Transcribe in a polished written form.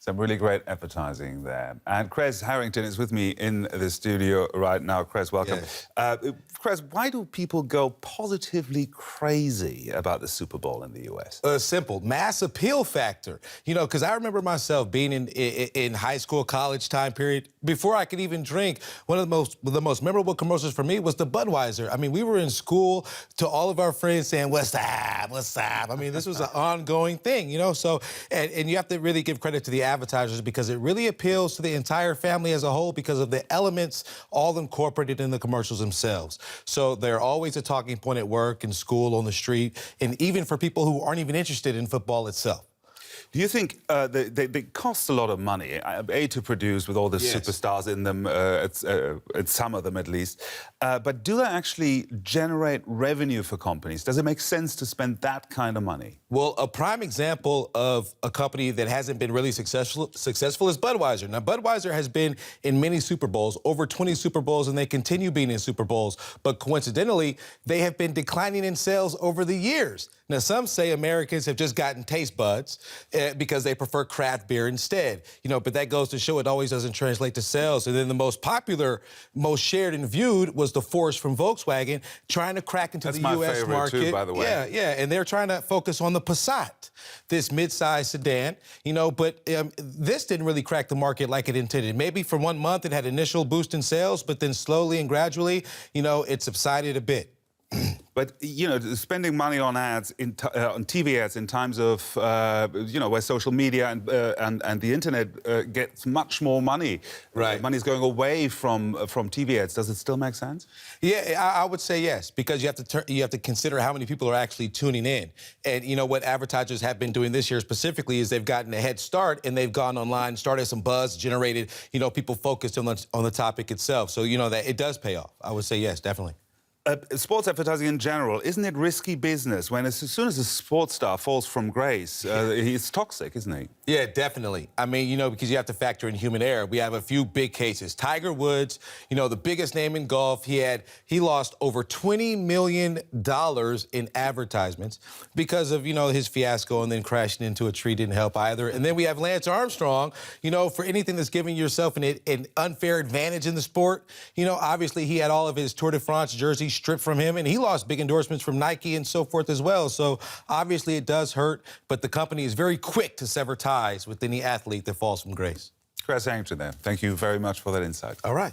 Some really great advertising there. And Kres Harrington is with me in the studio right now. Kres, welcome. Yes. Kres, why do people go positively crazy about the Super Bowl in the U.S.? Simple, mass appeal factor. You know, because I remember myself being in high school, college time period, before I could even drink, one of the most memorable commercials for me was the Budweiser. I mean, we were in school to all of our friends saying, "What's up? What's up?" I mean, this was an ongoing thing, you know? So, and you have to really give credit to the advertisers because it really appeals to the entire family as a whole because of the elements all incorporated in the commercials themselves. So they're always a talking point at work, in school, on the street, and even for people who aren't even interested in football itself. Do you think they cost a lot of money, to produce with all the superstars in them, some of them at least, but do they actually generate revenue for companies? Does it make sense to spend that kind of money? Well, a prime example of a company that hasn't been really successful is Budweiser. Now, Budweiser has been in many Super Bowls, over 20 Super Bowls, and they continue being in Super Bowls. But coincidentally, they have been declining in sales over the years. Now, some say Americans have just gotten taste buds because they prefer craft beer instead. You know, but that goes to show it always doesn't translate to sales. And then the most popular, most shared and viewed was the Force from Volkswagen, trying to crack into the U.S. market. Too, by the way. Yeah, and they're trying to focus on the Passat, this mid-sized sedan, you know, but this didn't really crack the market like it intended. Maybe for 1 month it had initial boost in sales, but then slowly and gradually, you know, it subsided a bit. But, you know, spending money on ads, on TV ads in times of, you know, where social media and the internet gets much more money. Right. Money's going away from TV ads. Does it still make sense? Yeah, I would say yes, because you have to consider how many people are actually tuning in. And, you know, what advertisers have been doing this year specifically is they've gotten a head start and they've gone online, started some buzz, generated, you know, people focused on the topic itself. So, you know, that it does pay off. I would say yes, definitely. Sports advertising in general, isn't it risky business when as soon as a sports star falls from grace, he's toxic, isn't he? Yeah, definitely. I mean, you know, because you have to factor in human error. We have a few big cases. Tiger Woods, you know, the biggest name in golf, he lost over $20 million in advertisements because of, you know, his fiasco and then crashing into a tree didn't help either. And then we have Lance Armstrong, you know, for anything that's giving yourself an unfair advantage in the sport. You know, obviously he had all of his Tour de France jerseys stripped from him, and he lost big endorsements from Nike and so forth as well. So obviously it does hurt, but the company is very quick to sever ties with any athlete that falls from grace. Kres Harrington there. Thank you very much for that insight. All right.